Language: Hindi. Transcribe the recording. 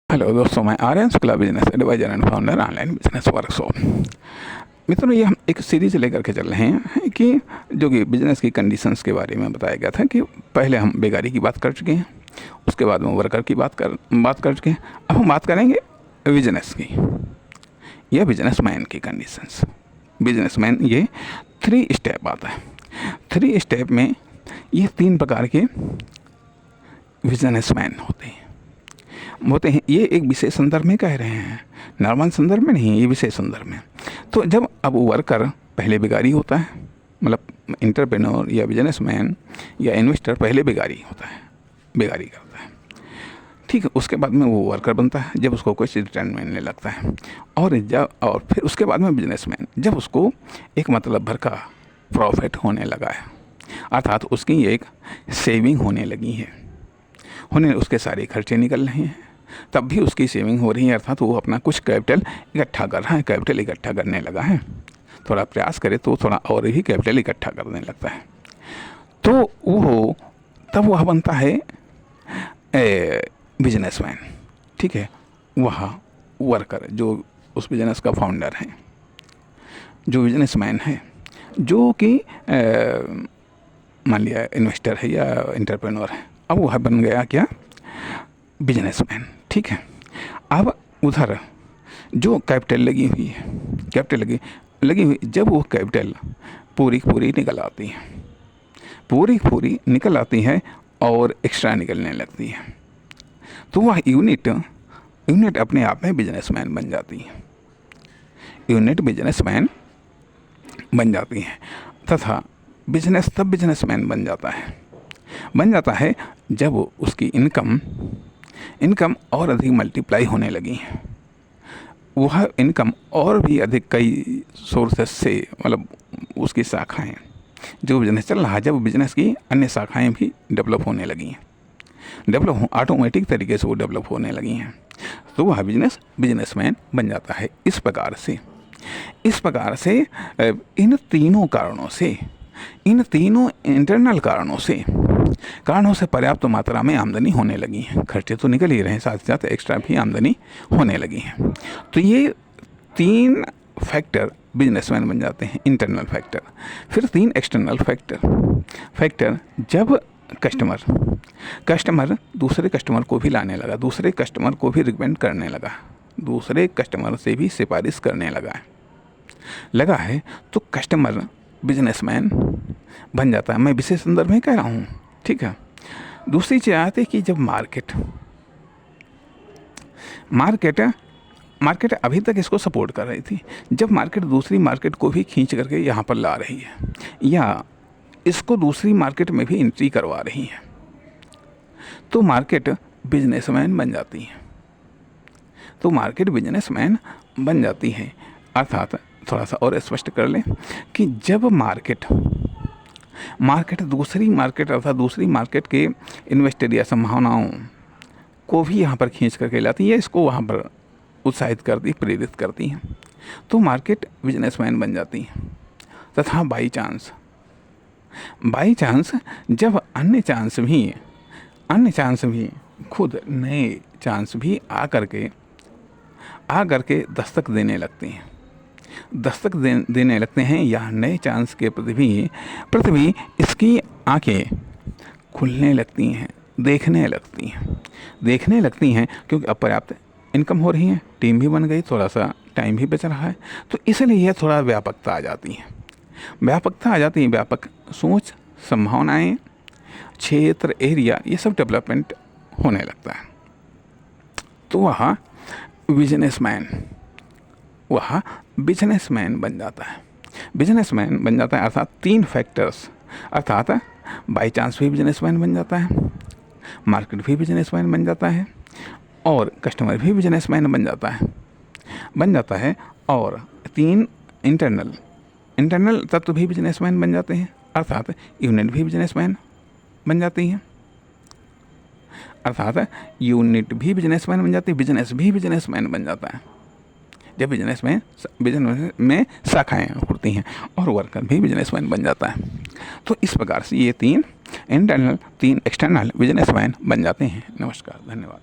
हेलो दोस्तों, मैं Aryan Shukla, business advisor and founder online business workshop. मित्रों, ये हम एक सीरीज लेकर के चल रहे हैं कि जो कि बिजनेस की कंडीशंस के बारे में बताया गया था कि पहले हम बेकारी की बात कर चुके हैं, उसके बाद में वर्कर की बात कर चुके हैं। अब हम बात करेंगे बिजनेस की या बिजनेसमैन की कंडीशंस। बिजनेसमैन ये 3 स्टेप आता है। 3 स्टेप में ये 3 प्रकार के बिजनेसमैन होते हैं। ये एक विशेष संदर्भ में कह रहे हैं, नॉर्मल संदर्भ में नहीं, ये विशेष संदर्भ में। तो जब अब वर्कर पहले बेकारी होता है, मतलब एंटरप्रेन्योर या बिजनेसमैन या इन्वेस्टर पहले बेकारी होता है, बेकारी करता है, ठीक है। उसके बाद में वो वर्कर बनता है जब उसको कुछ रिटर्न मिलने लगता है, और फिर उसके बाद में बिजनेसमैन जब उसको एक मतलब भर का प्रॉफिट होने लगा है, अर्थात उसकी एक सेविंग होने लगी है, उसके सारे खर्चे निकल रहे हैं, तब भी उसकी सेविंग हो रही है, अर्थात वो अपना कुछ कैपिटल इकट्ठा कर रहा है, कैपिटल इकट्ठा करने लगा है। थोड़ा प्रयास करे तो थोड़ा और भी कैपिटल इकट्ठा करने लगता है, तो वह बनता है बिजनेसमैन, ठीक है। वह वर्कर जो उस बिजनेस का फाउंडर है, जो बिजनेसमैन है, जो कि मान लिया इन्वेस्टर है या एंटरप्रेन्योर है, अब वह बन गया क्या, बिजनेसमैन, ठीक है। अब उधर जो कैपिटल लगी हुई है, कैपिटल लगी हुई, जब वो कैपिटल पूरी निकल आती है, पूरी निकल आती है और एक्स्ट्रा निकलने लगती है, तो वह यूनिट अपने आप में बिजनेसमैन बन जाती है, यूनिट बिजनेसमैन बन जाती है। तथा बिजनेस तब बिजनेसमैन बन जाता है जब उसकी इनकम और अधिक मल्टीप्लाई होने लगी है। वह इनकम और भी अधिक कई सोर्सेस से, मतलब उसकी शाखाएं, जो बिजनेस चल रहा है, जब बिजनेस की अन्य शाखाएं भी डेवलप होने लगी हैं, ऑटोमेटिक तरीके से वो डेवलप होने लगी हैं, तो वह बिजनेसमैन बन जाता है। इस प्रकार से इन तीनों इंटरनल कारणों से पर्याप्त मात्रा में आमदनी होने लगी है। खर्चे तो निकल ही रहे हैं, साथ ही साथ एक्स्ट्रा भी आमदनी होने लगी है। तो ये 3 फैक्टर बिजनेसमैन बन जाते हैं, इंटरनल फैक्टर। फिर 3 एक्सटर्नल फैक्टर जब कस्टमर दूसरे कस्टमर को भी लाने लगा, दूसरे कस्टमर को भी रिकमेंड करने लगा, दूसरे कस्टमर से भी सिफारिश करने लगा है, तो कस्टमर बिजनेसमैन बन जाता है। मैं विशेष संदर्भ में कह रहा हूँ, ठीक है। दूसरी चीज़ आती है कि जब मार्केट अभी तक इसको सपोर्ट कर रही थी, जब मार्केट दूसरी मार्केट को भी खींच करके यहाँ पर ला रही है या इसको दूसरी मार्केट में भी एंट्री करवा रही है, तो मार्केट बिजनेसमैन बन जाती है। अर्थात थोड़ा सा और स्पष्ट कर लें कि जब मार्केट दूसरी मार्केट के इन्वेस्टर या संभावनाओं को भी यहाँ पर खींच करके लाती है, इसको वहाँ पर उत्साहित करती, प्रेरित करती है, तो मार्केट बिजनेसमैन बन जाती है। तथा बाई चांस जब अन्य चांस भी खुद नए चांस भी आ करके दस्तक देने लगते हैं या नए चांस के प्रति भी इसकी आंखें खुलने लगती हैं, देखने लगती हैं, क्योंकि अब पर्याप्त इनकम हो रही है, टीम भी बन गई, थोड़ा सा टाइम भी बच रहा है, तो इसलिए यह थोड़ा व्यापकता आ जाती है, व्यापक सोच, संभावनाएं, क्षेत्र, एरिया, ये सब डेवलपमेंट होने लगता है। तो वह बिजनेसमैन बन जाता है। अर्थात 3 फैक्टर्स, अर्थात बाई चांस भी बिजनेसमैन बन जाता है, मार्केट भी बिजनेसमैन बन जाता है, और कस्टमर भी बिजनेसमैन बन जाता है, और 3 इंटरनल तत्व भी बिजनेसमैन बन जाते हैं, अर्थात यूनिट भी बिजनेसमैन बन जाती है, बिजनेस भी बिजनेसमैन बन जाता है, जब बिजनेस में शाखाएं होती हैं, और वर्कर भी बिजनेसमैन बन जाता है। तो इस प्रकार से ये 3 इंटरनल 3 एक्सटर्नल बिजनेसमैन बन जाते हैं। नमस्कार, धन्यवाद।